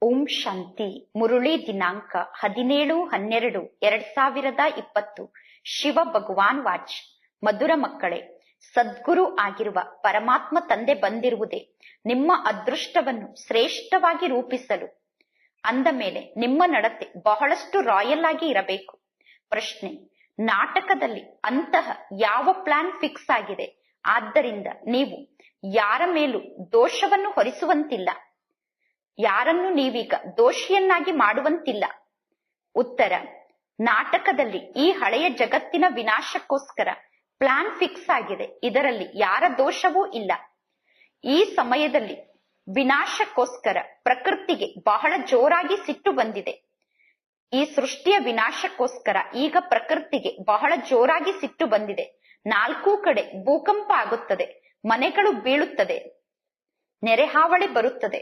ಓಂ ಶಾಂತಿ. ಮುರುಳಿ ದಿನಾಂಕ 17/12/2020. ಶಿವ ಭಗವಾನ್ ವಾಚ್. ಮಧುರ ಮಕ್ಕಳೇ, ಸದ್ಗುರು ಆಗಿರುವ ಪರಮಾತ್ಮ ತಂದೆ ಬಂದಿರುವುದೇ ನಿಮ್ಮ ಅದೃಷ್ಟವನ್ನು ಶ್ರೇಷ್ಠವಾಗಿ ರೂಪಿಸಲು. ಅಂದ ಮೇಲೆ ನಿಮ್ಮ ನಡತೆ ಬಹಳಷ್ಟು ರಾಯಲ್ ಆಗಿ ಇರಬೇಕು. ಪ್ರಶ್ನೆ: ನಾಟಕದಲ್ಲಿ ಅಂತಹ ಯಾವ ಪ್ಲಾನ್ ಫಿಕ್ಸ್ ಆಗಿದೆ? ಆದ್ದರಿಂದ ನೀವು ಯಾರ ಮೇಲೂ ದೋಷವನ್ನು ಹೊರಿಸುವಂತಿಲ್ಲ. ಯಾರನ್ನು ನೀವೀಗ ದೋಷಿಯನ್ನಾಗಿ ಮಾಡುವಂತಿಲ್ಲ. ಉತ್ತರ: ನಾಟಕದಲ್ಲಿ ಈ ಹಳೆಯ ಜಗತ್ತಿನ ವಿನಾಶಕ್ಕೋಸ್ಕರ ಪ್ಲಾನ್ ಫಿಕ್ಸ್ ಆಗಿದೆ. ಇದರಲ್ಲಿ ಯಾರ ದೋಷವೂ ಇಲ್ಲ. ಈ ಸಮಯದಲ್ಲಿ ವಿನಾಶಕ್ಕೋಸ್ಕರ ಪ್ರಕೃತಿಗೆ ಬಹಳ ಜೋರಾಗಿ ಸಿಟ್ಟು ಬಂದಿದೆ. ಈ ಸೃಷ್ಟಿಯ ವಿನಾಶಕ್ಕೋಸ್ಕರ ಈಗ ಪ್ರಕೃತಿಗೆ ಬಹಳ ಜೋರಾಗಿ ಸಿಟ್ಟು ಬಂದಿದೆ. 4 ಕಡೆ ಭೂಕಂಪ ಆಗುತ್ತದೆ, ಮನೆಗಳು ಬೀಳುತ್ತದೆ, ನೆರೆಹಾವಳಿ ಬರುತ್ತದೆ,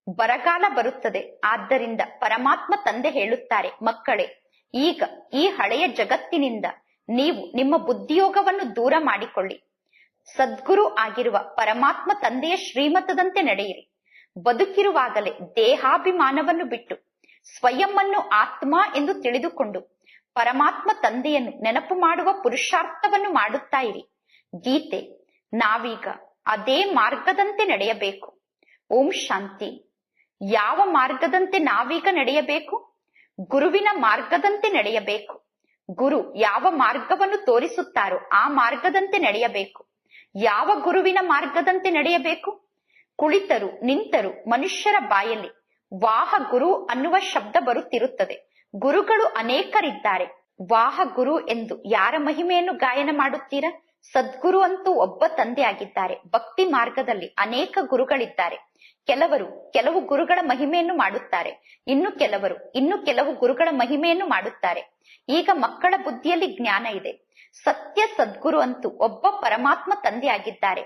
ಬರಗಾಲ ಬರುತ್ತದೆ. ಆದ್ದರಿಂದ ಪರಮಾತ್ಮ ತಂದೆ ಹೇಳುತ್ತಾರೆ, ಮಕ್ಕಳೇ, ಈಗ ಈ ಹಳೆಯ ಜಗತ್ತಿನಿಂದ ನೀವು ನಿಮ್ಮ ಬುದ್ಧಿಯೋಗವನ್ನು ದೂರ ಮಾಡಿಕೊಳ್ಳಿ. ಸದ್ಗುರು ಆಗಿರುವ ಪರಮಾತ್ಮ ತಂದೆಯ ಶ್ರೀಮತದಂತೆ ನಡೆಯಿರಿ. ಬದುಕಿರುವಾಗಲೇ ದೇಹಾಭಿಮಾನವನ್ನು ಬಿಟ್ಟು ಸ್ವಯಂ ಅನ್ನು ಆತ್ಮ ಎಂದು ತಿಳಿದುಕೊಂಡು ಪರಮಾತ್ಮ ತಂದೆಯನ್ನು ನೆನಪು ಮಾಡುವ ಪುರುಷಾರ್ಥವನ್ನು ಮಾಡುತ್ತಾ ಇರಿ. ಗೀತೆ: ನಾವೀಗ ಅದೇ ಮಾರ್ಗದಂತೆ ನಡೆಯಬೇಕು. ಓಂ ಶಾಂತಿ. ಯಾವ ಮಾರ್ಗದಂತೆ ನಾವೀಗ ನಡೆಯಬೇಕು? ಗುರುವಿನ ಮಾರ್ಗದಂತೆ ನಡೆಯಬೇಕು. ಗುರು ಯಾವ ಮಾರ್ಗವನ್ನು ತೋರಿಸುತ್ತಾರೋ ಆ ಮಾರ್ಗದಂತೆ ನಡೆಯಬೇಕು. ಯಾವ ಗುರುವಿನ ಮಾರ್ಗದಂತೆ ನಡೆಯಬೇಕು? ಕುಳಿತರು ನಿಂತರು ಮನುಷ್ಯರ ಬಾಯಲ್ಲಿ ವಾಹ ಗುರು ಅನ್ನುವ ಶಬ್ದ ಬರುತ್ತಿರುತ್ತದೆ. ಗುರುಗಳು ಅನೇಕರಿದ್ದಾರೆ. ವಾಹ ಗುರು ಎಂದು ಯಾರ ಮಹಿಮೆಯನ್ನು ಗಾಯನ ಮಾಡುತ್ತೀರಾ? ಸದ್ಗುರು ಅಂತೂ ಒಬ್ಬ ತಂದೆ ಆಗಿದ್ದಾರೆ. ಭಕ್ತಿ ಮಾರ್ಗದಲ್ಲಿ ಅನೇಕ ಗುರುಗಳಿದ್ದಾರೆ. ಕೆಲವು ಗುರುಗಳ ಮಹಿಮೆಯನ್ನು ಮಾಡುತ್ತಾರೆ, ಇನ್ನು ಕೆಲವು ಗುರುಗಳ ಮಹಿಮೆಯನ್ನು ಮಾಡುತ್ತಾರೆ. ಈಗ ಮಕ್ಕಳ ಬುದ್ಧಿಯಲ್ಲಿ ಜ್ಞಾನ ಇದೆ. ಸತ್ಯ ಸದ್ಗುರು ಅಂತೂ ಒಬ್ಬ ಪರಮಾತ್ಮ ತಂದೆ ಆಗಿದ್ದಾರೆ.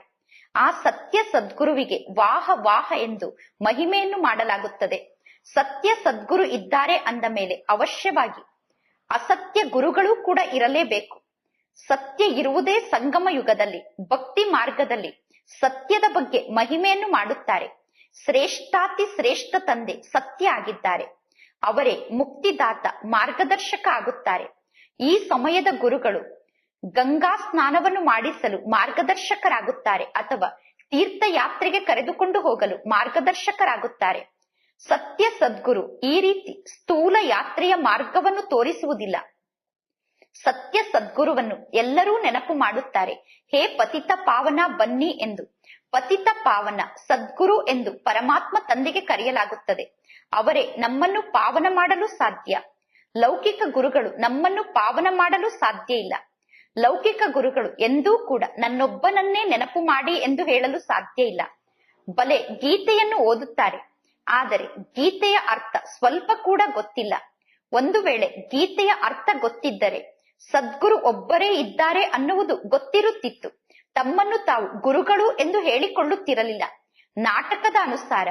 ಆ ಸತ್ಯ ಸದ್ಗುರುವಿಗೆ ವಾಹ ವಾಹ ಎಂದು ಮಹಿಮೆಯನ್ನು ಮಾಡಲಾಗುತ್ತದೆ. ಸತ್ಯ ಸದ್ಗುರು ಇದ್ದಾರೆ ಅಂದ ಮೇಲೆ ಅವಶ್ಯವಾಗಿ ಅಸತ್ಯ ಗುರುಗಳು ಕೂಡ ಇರಲೇಬೇಕು. ಸತ್ಯ ಇರುವುದೇ ಸಂಗಮ ಯುಗದಲ್ಲಿ. ಭಕ್ತಿ ಮಾರ್ಗದಲ್ಲಿ ಸತ್ಯದ ಬಗ್ಗೆ ಮಹಿಮೆಯನ್ನು ಮಾಡುತ್ತಾರೆ. ಶ್ರೇಷ್ಠಾತಿ ಶ್ರೇಷ್ಠ ತಂದೆ ಸತ್ಯ ಆಗಿದ್ದಾರೆ. ಅವರೇ ಮುಕ್ತಿದಾತ, ಮಾರ್ಗದರ್ಶಕ ಆಗುತ್ತಾರೆ. ಈ ಸಮಯದ ಗುರುಗಳು ಗಂಗಾ ಸ್ನಾನವನ್ನು ಮಾಡಿಸಲು ಮಾರ್ಗದರ್ಶಕರಾಗುತ್ತಾರೆ ಅಥವಾ ತೀರ್ಥಯಾತ್ರೆಗೆ ಕರೆದುಕೊಂಡು ಹೋಗಲು ಮಾರ್ಗದರ್ಶಕರಾಗುತ್ತಾರೆ. ಸತ್ಯ ಸದ್ಗುರು ಈ ರೀತಿ ಸ್ಥೂಲ ಯಾತ್ರೆಯ ಮಾರ್ಗವನ್ನು ತೋರಿಸುವುದಿಲ್ಲ. ಸತ್ಯ ಸದ್ಗುರುವನ್ನು ಎಲ್ಲರೂ ನೆನಪು ಮಾಡುತ್ತಾರೆ. ಹೇ ಪತಿತ ಪಾವನ ಬನ್ನಿ ಎಂದು. ಪತಿತ ಪಾವನ ಸದ್ಗುರು ಎಂದು ಪರಮಾತ್ಮ ತಂದೆಗೆ ಕರೆಯಲಾಗುತ್ತದೆ. ಅವರೇ ನಮ್ಮನ್ನು ಪಾವನ ಮಾಡಲು ಸಾಧ್ಯ. ಲೌಕಿಕ ಗುರುಗಳು ನಮ್ಮನ್ನು ಪಾವನ ಮಾಡಲು ಸಾಧ್ಯ ಇಲ್ಲ. ಲೌಕಿಕ ಗುರುಗಳು ಎಂದೂ ಕೂಡ ನನ್ನೊಬ್ಬನನ್ನೇ ನೆನಪು ಮಾಡಿ ಎಂದು ಹೇಳಲು ಸಾಧ್ಯ ಇಲ್ಲ. ಬಲೆ ಗೀತೆಯನ್ನು ಓದುತ್ತಾರೆ, ಆದರೆ ಗೀತೆಯ ಅರ್ಥ ಸ್ವಲ್ಪ ಕೂಡ ಗೊತ್ತಿಲ್ಲ. ಒಂದು ವೇಳೆ ಗೀತೆಯ ಅರ್ಥ ಗೊತ್ತಿದ್ದರೆ ಸದ್ಗುರು ಒಬ್ಬರೇ ಇದ್ದಾರೆ ಅನ್ನುವುದು ಗೊತ್ತಿರುತ್ತಿತ್ತು. ತಮ್ಮನ್ನು ತಾವು ಗುರುಗಳು ಎಂದು ಹೇಳಿಕೊಳ್ಳುತ್ತಿರಲಿಲ್ಲ. ನಾಟಕದ ಅನುಸಾರ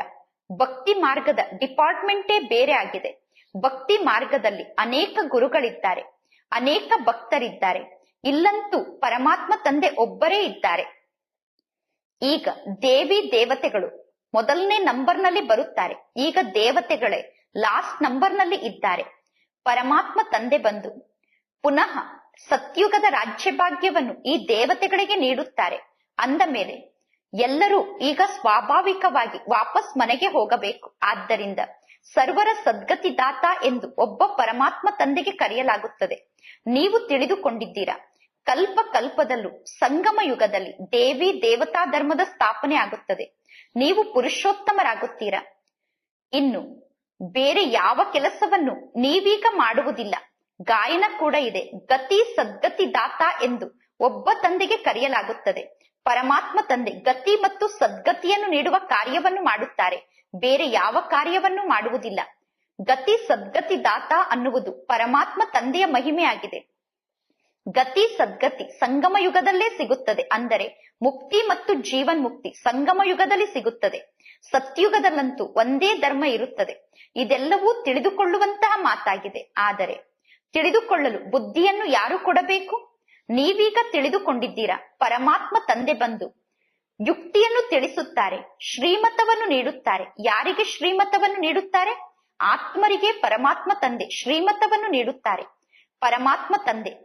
ಭಕ್ತಿ ಮಾರ್ಗದ ಡಿಪಾರ್ಟ್ಮೆಂಟೇ ಬೇರೆ ಆಗಿದೆ. ಭಕ್ತಿ ಮಾರ್ಗದಲ್ಲಿ ಅನೇಕ ಗುರುಗಳಿದ್ದಾರೆ, ಅನೇಕ ಭಕ್ತರಿದ್ದಾರೆ. ಇಲ್ಲಂತೂ ಪರಮಾತ್ಮ ತಂದೆ ಒಬ್ಬರೇ ಇದ್ದಾರೆ. ಈಗ ದೇವಿ ದೇವತೆಗಳು ಮೊದಲನೇ ನಂಬರ್ನಲ್ಲಿ ಬರುತ್ತಾರೆ. ಈಗ ದೇವತೆಗಳೇ ಲಾಸ್ಟ್ ನಂಬರ್ನಲ್ಲಿ ಇದ್ದಾರೆ. ಪರಮಾತ್ಮ ತಂದೆ ಬಂದು ಪುನಃ ಸತ್ಯುಗದ ರಾಜ್ಯಭಾಗ್ಯವನ್ನು ಈ ದೇವತೆಗಳಿಗೆ ನೀಡುತ್ತಾರೆ. ಅಂದ ಮೇಲೆ ಎಲ್ಲರೂ ಈಗ ಸ್ವಾಭಾವಿಕವಾಗಿ ವಾಪಸ್ ಮನೆಗೆ ಹೋಗಬೇಕು. ಆದ್ದರಿಂದ ಸರ್ವರ ಸದ್ಗತಿದಾತ ಎಂದು ಒಬ್ಬ ಪರಮಾತ್ಮ ತಂದೆಗೆ ಕರೆಯಲಾಗುತ್ತದೆ. ನೀವು ತಿಳಿದುಕೊಂಡಿದ್ದೀರಾ, ಕಲ್ಪ ಕಲ್ಪದಲ್ಲೂ ಸಂಗಮ ಯುಗದಲ್ಲಿ ದೇವಿ ದೇವತಾ ಧರ್ಮದ ಸ್ಥಾಪನೆ ಆಗುತ್ತದೆ. ನೀವು ಪುರುಷೋತ್ತಮರಾಗುತ್ತೀರಾ. ಇನ್ನು ಬೇರೆ ಯಾವ ಕೆಲಸವನ್ನು ನೀವೀಗ ಮಾಡುವುದಿಲ್ಲ. ಗಾಯನ ಕೂಡ ಇದೆ. ಗತಿ ಸದ್ಗತಿ ದಾತ ಎಂದು ಒಬ್ಬ ತಂದೆಗೆ ಕರೆಯಲಾಗುತ್ತದೆ. ಪರಮಾತ್ಮ ತಂದೆ ಗತಿ ಮತ್ತು ಸದ್ಗತಿಯನ್ನು ನೀಡುವ ಕಾರ್ಯವನ್ನು ಮಾಡುತ್ತಾರೆ. ಬೇರೆ ಯಾವ ಕಾರ್ಯವನ್ನು ಮಾಡುವುದಿಲ್ಲ. ಗತಿ ಸದ್ಗತಿ ದಾತ ಅನ್ನುವುದು ಪರಮಾತ್ಮ ತಂದೆಯ ಮಹಿಮೆಯಾಗಿದೆ. ಗತಿ ಸದ್ಗತಿ ಸಂಗಮ ಯುಗದಲ್ಲೇ ಸಿಗುತ್ತದೆ. ಅಂದರೆ ಮುಕ್ತಿ ಮತ್ತು ಜೀವನ್ ಮುಕ್ತಿ ಸಂಗಮ ಯುಗದಲ್ಲಿ ಸಿಗುತ್ತದೆ. ಸತ್ಯುಗದಲ್ಲಂತೂ ಒಂದೇ ಧರ್ಮ ಇರುತ್ತದೆ. ಇದೆಲ್ಲವೂ ತಿಳಿದುಕೊಳ್ಳುವಂತಹ ಮಾತಾಗಿದೆ. ಆದರೆ ತಿಳಿದುಕೊಳ್ಳಲು ಬುದ್ಧಿಯನ್ನು ಯಾರು ಕೊಡಬೇಕು? ನೀವೀಗ ತಿಳಿದುಕೊಂಡಿದ್ದೀರಾ. ಪರಮಾತ್ಮ ತಂದೆ ಬಂದು ಯುಕ್ತಿಯನ್ನು ತಿಳಿಸುತ್ತಾರೆ, ಶ್ರೀಮತವನ್ನು ನೀಡುತ್ತಾರೆ. ಯಾರಿಗೆ ಶ್ರೀಮತವನ್ನು ನೀಡುತ್ತಾರೆ? ಆತ್ಮರಿಗೆ ಪರಮಾತ್ಮ ತಂದೆ ಶ್ರೀಮತವನ್ನು ನೀಡುತ್ತಾರೆ. ಪರಮಾತ್ಮ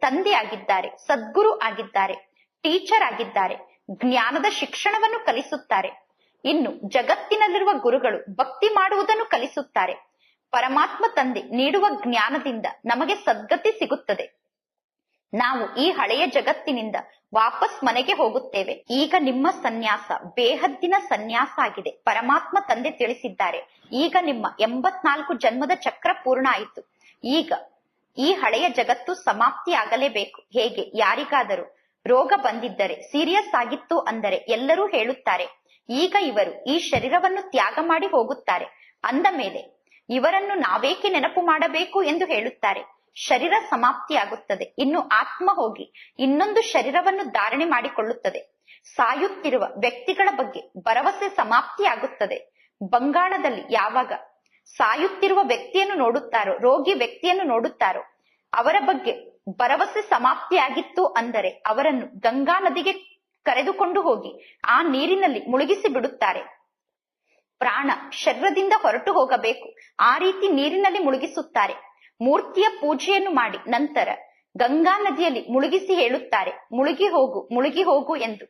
ತಂದೆ ಆಗಿದ್ದಾರೆ, ಸದ್ಗುರು ಆಗಿದ್ದಾರೆ, ಟೀಚರ್ ಆಗಿದ್ದಾರೆ, ಜ್ಞಾನದ ಶಿಕ್ಷಣವನ್ನು ಕಲಿಸುತ್ತಾರೆ. ಇನ್ನು ಜಗತ್ತಿನಲ್ಲಿರುವ ಗುರುಗಳು ಭಕ್ತಿ ಮಾಡುವುದನ್ನು ಕಲಿಸುತ್ತಾರೆ. ಪರಮಾತ್ಮ ತಂದೆ ನೀಡುವ ಜ್ಞಾನದಿಂದ ನಮಗೆ ಸದ್ಗತಿ ಸಿಗುತ್ತದೆ. ನಾವು ಈ ಹಳೆಯ ಜಗತ್ತಿನಿಂದ ವಾಪಸ್ ಮನೆಗೆ ಹೋಗುತ್ತೇವೆ. ಈಗ ನಿಮ್ಮ ಸನ್ಯಾಸ ಬೇಹದ್ದಿನ ಸನ್ಯಾಸ ಆಗಿದೆ. ಪರಮಾತ್ಮ ತಂದೆ ತಿಳಿಸಿದ್ದಾರೆ, ಈಗ ನಿಮ್ಮ 84 ಜನ್ಮದ ಚಕ್ರ ಪೂರ್ಣ ಆಯಿತು. ಈಗ ಈ ಹಳೆಯ ಜಗತ್ತು ಸಮಾಪ್ತಿ ಆಗಲೇಬೇಕು. ಹೇಗೆ ಯಾರಿಗಾದರೂ ರೋಗ ಬಂದಿದ್ದರೆ, ಸೀರಿಯಸ್ ಆಗಿತ್ತು ಅಂದರೆ ಎಲ್ಲರೂ ಹೇಳುತ್ತಾರೆ, ಈಗ ಇವರು ಈ ಶರೀರವನ್ನು ತ್ಯಾಗ ಮಾಡಿ ಹೋಗುತ್ತಾರೆ. ಅಂದ ಮೇಲೆ ಇವರನ್ನು ನಾವೇಕೆ ನೆನಪು ಮಾಡಬೇಕು ಎಂದು ಹೇಳುತ್ತಾರೆ. ಶರೀರ ಸಮಾಪ್ತಿಯಾಗುತ್ತದೆ. ಇನ್ನು ಆತ್ಮ ಹೋಗಿ ಇನ್ನೊಂದು ಶರೀರವನ್ನು ಧಾರಣೆ ಮಾಡಿಕೊಳ್ಳುತ್ತದೆ. ಸಾಯುತ್ತಿರುವ ವ್ಯಕ್ತಿಗಳ ಬಗ್ಗೆ ಭರವಸೆ ಸಮಾಪ್ತಿಯಾಗುತ್ತದೆ. ಬಂಗಾಳದಲ್ಲಿ ಯಾವಾಗ ಸಾಯುತ್ತಿರುವ ವ್ಯಕ್ತಿಯನ್ನು ನೋಡುತ್ತಾರೋ, ರೋಗಿ ವ್ಯಕ್ತಿಯನ್ನು ನೋಡುತ್ತಾರೋ, ಅವರ ಬಗ್ಗೆ ಭರವಸೆ ಸಮಾಪ್ತಿಯಾಗಿತ್ತು ಅಂದರೆ ಅವರನ್ನು ಗಂಗಾ ನದಿಗೆ ಕರೆದುಕೊಂಡು ಹೋಗಿ ಆ ನೀರಿನಲ್ಲಿ ಮುಳುಗಿಸಿ ಬಿಡುತ್ತಾರೆ. ಪ್ರಾಣ ಶರೀರದಿಂದ ಹೊರಟು ಹೋಗಬೇಕು, ಆ ರೀತಿ ನೀರಿನಲ್ಲಿ ಮುಳುಗಿಸುತ್ತಾರೆ. ಮೂರ್ತಿಯ ಪೂಜೆಯನ್ನು ಮಾಡಿ ನಂತರ ಗಂಗಾ ನದಿಯಲ್ಲಿ ಮುಳುಗಿಸಿ ಹೇಳುತ್ತಾರೆ, ಮುಳುಗಿ ಹೋಗು, ಮುಳುಗಿ ಹೋಗು ಎಂದು.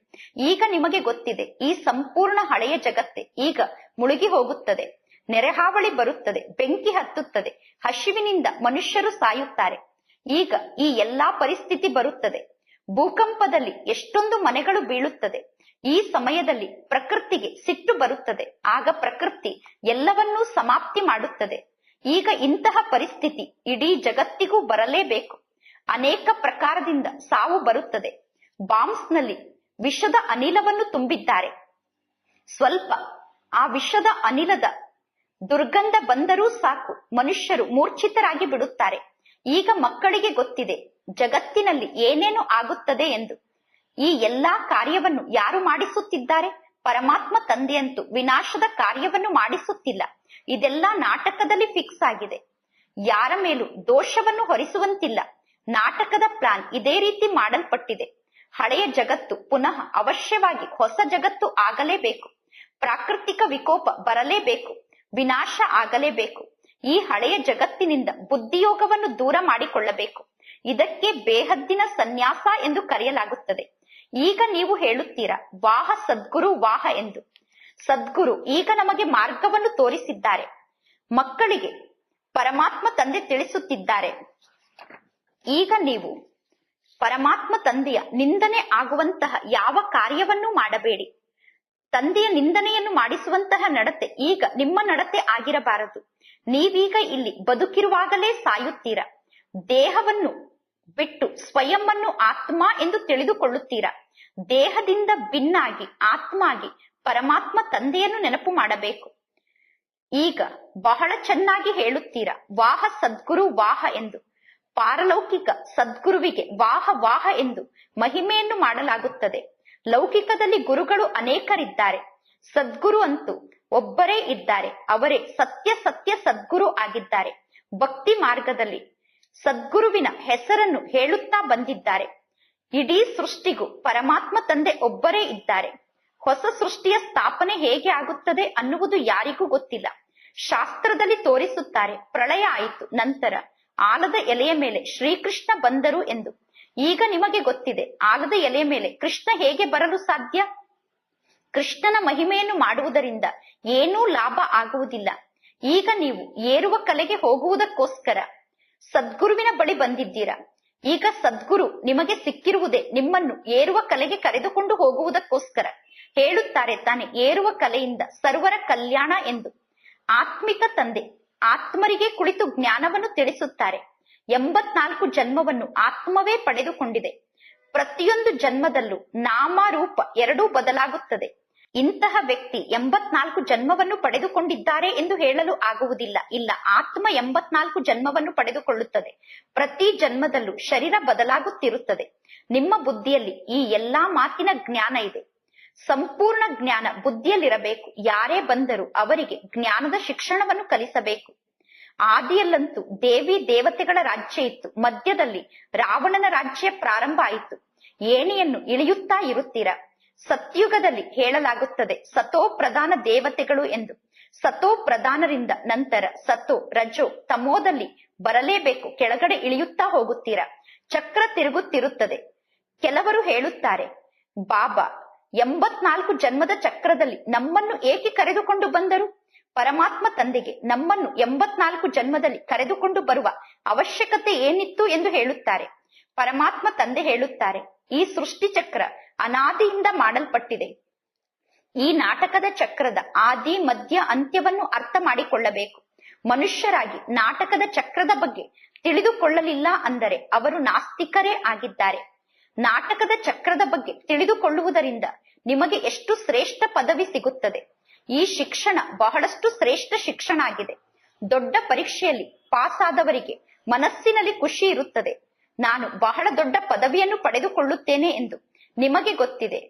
ಈಗ ನಿಮಗೆ ಗೊತ್ತಿದೆ, ಈ ಸಂಪೂರ್ಣ ಹಳೆಯ ಜಗತ್ತೇ ಈಗ ಮುಳುಗಿ ಹೋಗುತ್ತದೆ. ನೆರೆಹಾವಳಿ ಬರುತ್ತದೆ, ಬೆಂಕಿ ಹತ್ತುತ್ತದೆ, ಹಸಿವಿನಿಂದ ಮನುಷ್ಯರು ಸಾಯುತ್ತಾರೆ. ಈಗ ಈ ಎಲ್ಲಾ ಪರಿಸ್ಥಿತಿ ಬರುತ್ತದೆ. ಭೂಕಂಪದಲ್ಲಿ ಎಷ್ಟೊಂದು ಮನೆಗಳು ಬೀಳುತ್ತದೆ. ಈ ಸಮಯದಲ್ಲಿ ಪ್ರಕೃತಿಗೆ ಸಿಟ್ಟು ಬರುತ್ತದೆ. ಆಗ ಪ್ರಕೃತಿ ಎಲ್ಲವನ್ನೂ ಸಮಾಪ್ತಿ ಮಾಡುತ್ತದೆ. ಈಗ ಇಂತಹ ಪರಿಸ್ಥಿತಿ ಇಡೀ ಜಗತ್ತಿಗೂ ಬರಲೇಬೇಕು. ಅನೇಕ ಪ್ರಕಾರದಿಂದ ಸಾವು ಬರುತ್ತದೆ. ಬಾಂಬ್ಸ್ ನಲ್ಲಿ ವಿಷದ ಅನಿಲವನ್ನು ತುಂಬಿದ್ದಾರೆ. ಸ್ವಲ್ಪ ಆ ವಿಷದ ಅನಿಲದ ದುರ್ಗಂಧ ಬಂದರೂ ಸಾಕು, ಮನುಷ್ಯರು ಮೂರ್ಛಿತರಾಗಿ ಬಿಡುತ್ತಾರೆ. ಈಗ ಮಕ್ಕಳಿಗೆ ಗೊತ್ತಿದೆ ಜಗತ್ತಿನಲ್ಲಿ ಏನೇನು ಆಗುತ್ತದೆ ಎಂದು. ಈ ಎಲ್ಲಾ ಕಾರ್ಯವನ್ನು ಯಾರು ಮಾಡಿಸುತ್ತಿದ್ದಾರೆ? ಪರಮಾತ್ಮ ತಂದೆಯಂತೂ ವಿನಾಶದ ಕಾರ್ಯವನ್ನು ಮಾಡಿಸುತ್ತಿಲ್ಲ. ಇದೆಲ್ಲ ನಾಟಕದಲ್ಲಿ ಫಿಕ್ಸ್ ಆಗಿದೆ. ಯಾರ ಮೇಲೂ ದೋಷವನ್ನು ಹೊರಿಸುವಂತಿಲ್ಲ. ನಾಟಕದ ಪ್ಲಾನ್ ಇದೇ ರೀತಿ ಮಾಡಲ್ಪಟ್ಟಿದೆ. ಹಳೆಯ ಜಗತ್ತು ಪುನಃ ಅವಶ್ಯವಾಗಿ ಹೊಸ ಜಗತ್ತು ಆಗಲೇಬೇಕು. ಪ್ರಾಕೃತಿಕ ವಿಕೋಪ ಬರಲೇಬೇಕು, ವಿನಾಶ ಆಗಲೇಬೇಕು. ಈ ಹಳೆಯ ಜಗತ್ತಿನಿಂದ ಬುದ್ಧಿಯೋಗವನ್ನು ದೂರ ಮಾಡಿಕೊಳ್ಳಬೇಕು. ಇದಕ್ಕೆ ಬೇಹದ್ದಿನ ಸನ್ಯಾಸ ಎಂದು ಕರೆಯಲಾಗುತ್ತದೆ. ಈಗ ನೀವು ಹೇಳುತ್ತೀರಾ, ವಾಹ ಸದ್ಗುರು ವಾಹ ಎಂದು. ಸದ್ಗುರು ಈಗ ನಮಗೆ ಮಾರ್ಗವನ್ನು ತೋರಿಸಿದ್ದಾರೆ. ಮಕ್ಕಳಿಗೆ ಪರಮಾತ್ಮ ತಂದೆ ತಿಳಿಸುತ್ತಿದ್ದಾರೆ, ಈಗ ನೀವು ಪರಮಾತ್ಮ ತಂದೆಯ ನಿಂದನೆ ಆಗುವಂತಹ ಯಾವ ಕಾರ್ಯವನ್ನೂ ಮಾಡಬೇಡಿ. ತಂದೆಯ ನಿಂದನೆಯನ್ನು ಮಾಡಿಸುವಂತಹ ನಡತೆ ಈಗ ನಿಮ್ಮ ನಡತೆ ಆಗಿರಬಾರದು. ನೀವೀಗ ಇಲ್ಲಿ ಬದುಕಿರುವಾಗಲೇ ಸಾಯುತ್ತೀರಾ. ದೇಹವನ್ನು ಬಿಟ್ಟು ಸ್ವಯಂವನ್ನು ಆತ್ಮ ಎಂದು ತಿಳಿದುಕೊಳ್ಳುತ್ತೀರಾ. ದೇಹದಿಂದ ಭಿನ್ನಾಗಿ ಆತ್ಮ ಆಗಿ ಪರಮಾತ್ಮ ತಂದೆಯನ್ನು ನೆನಪು ಮಾಡಬೇಕು. ಈಗ ಬಹಳ ಚೆನ್ನಾಗಿ ಹೇಳುತ್ತೀರಾ, ವಾಹ ಸದ್ಗುರು ವಾಹ ಎಂದು. ಪಾರಲೌಕಿಕ ಸದ್ಗುರುವಿಗೆ ವಾಹ ವಾಹ ಎಂದು ಮಹಿಮೆಯನ್ನು ಮಾಡಲಾಗುತ್ತದೆ. ಲೌಕಿಕದಲ್ಲಿ ಗುರುಗಳು ಅನೇಕರಿದ್ದಾರೆ, ಸದ್ಗುರು ಅಂತೂ ಒಬ್ಬರೇ ಇದ್ದಾರೆ. ಅವರೇ ಸತ್ಯ ಸತ್ಯ ಸದ್ಗುರು ಆಗಿದ್ದಾರೆ. ಭಕ್ತಿ ಮಾರ್ಗದಲ್ಲಿ ಸದ್ಗುರುವಿನ ಹೆಸರನ್ನು ಹೇಳುತ್ತಾ ಬಂದಿದ್ದಾರೆ. ಇಡೀ ಸೃಷ್ಟಿಗೂ ಪರಮಾತ್ಮ ತಂದೆ ಒಬ್ಬರೇ ಇದ್ದಾರೆ. ಹೊಸ ಸೃಷ್ಟಿಯ ಸ್ಥಾಪನೆ ಹೇಗೆ ಆಗುತ್ತದೆ ಅನ್ನುವುದು ಯಾರಿಗೂ ಗೊತ್ತಿಲ್ಲ. ಶಾಸ್ತ್ರದಲ್ಲಿ ತೋರಿಸುತ್ತಾರೆ, ಪ್ರಳಯ ಆಯಿತು, ನಂತರ ಆಲದ ಎಲೆಯ ಮೇಲೆ ಶ್ರೀಕೃಷ್ಣ ಬಂದರು ಎಂದು. ಈಗ ನಿಮಗೆ ಗೊತ್ತಿದೆ, ಆಲದ ಎಲೆಯ ಮೇಲೆ ಕೃಷ್ಣ ಹೇಗೆ ಬರಲು ಸಾಧ್ಯ? ಕೃಷ್ಣನ ಮಹಿಮೆಯನ್ನು ಮಾಡುವುದರಿಂದ ಏನೂ ಲಾಭ ಆಗುವುದಿಲ್ಲ. ಈಗ ನೀವು ಏರುವ ಕಲೆಗೆ ಹೋಗುವುದಕ್ಕೋಸ್ಕರ ಸದ್ಗುರುವಿನ ಬಳಿ ಬಂದಿದ್ದೀರಾ. ಈಗ ಸದ್ಗುರು ನಿಮಗೆ ಸಿಕ್ಕಿರುವುದೇ ನಿಮ್ಮನ್ನು ಏರುವ ಕಲೆಗೆ ಕರೆದುಕೊಂಡು ಹೋಗುವುದಕ್ಕೋಸ್ಕರ. ಹೇಳುತ್ತಾರೆ ತಾನೆ, ಏರುವ ಕಲೆಯಿಂದ ಸರ್ವರ ಕಲ್ಯಾಣ ಎಂದು. ಆತ್ಮಿಕ ತಂದೆ ಆತ್ಮರಿಗೆ ಕುಳಿತು ಜ್ಞಾನವನ್ನು ತಿಳಿಸುತ್ತಾರೆ. 84 ಜನ್ಮವನ್ನು ಆತ್ಮವೇ ಪಡೆದುಕೊಂಡಿದೆ. ಪ್ರತಿಯೊಂದು ಜನ್ಮದಲ್ಲೂ ನಾಮ ರೂಪ ಎರಡೂ ಬದಲಾಗುತ್ತದೆ. ಇಂತಹ ವ್ಯಕ್ತಿ 84 ಜನ್ಮವನ್ನು ಪಡೆದುಕೊಂಡಿದ್ದಾರೆ ಎಂದು ಹೇಳಲು ಆಗುವುದಿಲ್ಲ. ಇಲ್ಲ, ಆತ್ಮ 84 ಜನ್ಮವನ್ನು ಪಡೆದುಕೊಳ್ಳುತ್ತದೆ. ಪ್ರತಿ ಜನ್ಮದಲ್ಲೂ ಶರೀರ ಬದಲಾಗುತ್ತಿರುತ್ತದೆ. ನಿಮ್ಮ ಬುದ್ಧಿಯಲ್ಲಿ ಈ ಎಲ್ಲಾ ಮಾತಿನ ಜ್ಞಾನ ಇದೆ. ಸಂಪೂರ್ಣ ಜ್ಞಾನ ಬುದ್ಧಿಯಲ್ಲಿರಬೇಕು. ಯಾರೇ ಬಂದರೂ ಅವರಿಗೆ ಜ್ಞಾನದ ಶಿಕ್ಷಣವನ್ನು ಕಲಿಸಬೇಕು. ಆದಿಯಲ್ಲಂತೂ ದೇವಿ ದೇವತೆಗಳ ರಾಜ್ಯ ಇತ್ತು. ಮಧ್ಯದಲ್ಲಿ ರಾವಣನ ರಾಜ್ಯ ಪ್ರಾರಂಭ ಆಯಿತು. ಏಣಿಯನ್ನು ಇಳಿಯುತ್ತಾ ಇರುತ್ತೀರಾ. ಸತ್ಯುಗದಲ್ಲಿ ಹೇಳಲಾಗುತ್ತದೆ ಸತೋ ಪ್ರಧಾನ ದೇವತೆಗಳು ಎಂದು. ಸತೋ ಪ್ರಧಾನರಿಂದ ನಂತರ ಸತೋ ರಜೋ ತಮೋದಲ್ಲಿ ಬರಲೇಬೇಕು. ಕೆಳಗಡೆ ಇಳಿಯುತ್ತಾ ಹೋಗುತ್ತೀರಾ, ಚಕ್ರ ತಿರುಗುತ್ತಿರುತ್ತದೆ. ಕೆಲವರು ಹೇಳುತ್ತಾರೆ, ಬಾಬಾ 84 ಜನ್ಮದ ಚಕ್ರದಲ್ಲಿ ನಮ್ಮನ್ನು ಏಕೆ ಕರೆದುಕೊಂಡು ಬಂದರು? ಪರಮಾತ್ಮ ತಂದೆಗೆ ನಮ್ಮನ್ನು 84 ಜನ್ಮದಲ್ಲಿ ಕರೆದುಕೊಂಡು ಬರುವ ಅವಶ್ಯಕತೆ ಏನಿತ್ತು ಎಂದು ಹೇಳುತ್ತಾರೆ. ಪರಮಾತ್ಮ ತಂದೆ ಹೇಳುತ್ತಾರೆ, ಈ ಸೃಷ್ಟಿ ಚಕ್ರ ಅನಾದಿಯಿಂದ ಮಾಡಲ್ಪಟ್ಟಿದೆ. ಈ ನಾಟಕದ ಚಕ್ರದ ಆದಿ ಮಧ್ಯ ಅಂತ್ಯವನ್ನು ಅರ್ಥ ಮಾಡಿಕೊಳ್ಳಬೇಕು. ಮನುಷ್ಯರಾಗಿ ನಾಟಕದ ಚಕ್ರದ ಬಗ್ಗೆ ತಿಳಿದುಕೊಳ್ಳಲಿಲ್ಲ ಅಂದರೆ ಅವರು ನಾಸ್ತಿಕರೇ ಆಗಿದ್ದಾರೆ. ನಾಟಕದ ಚಕ್ರದ ಬಗ್ಗೆ ತಿಳಿದುಕೊಳ್ಳುವುದರಿಂದ ನಿಮಗೆ ಎಷ್ಟು ಶ್ರೇಷ್ಠ ಪದವಿ ಸಿಗುತ್ತದೆ. ಈ ಶಿಕ್ಷಣ ಬಹಳಷ್ಟು ಶ್ರೇಷ್ಠ ಶಿಕ್ಷಣ ಆಗಿದೆ. ದೊಡ್ಡ ಪರೀಕ್ಷೆಯಲ್ಲಿ ಪಾಸ್ ಆದವರಿಗೆ ಮನಸ್ಸಿನಲ್ಲಿ ಖುಷಿ ಇರುತ್ತದೆ, ನಾನು ಬಹಳ ದೊಡ್ಡ ಪದವಿಯನ್ನು ಪಡೆದುಕೊಳ್ಳುತ್ತೇನೆ ಎಂದು. ನಿಮಗೆ ಗೊತ್ತಿದೆ,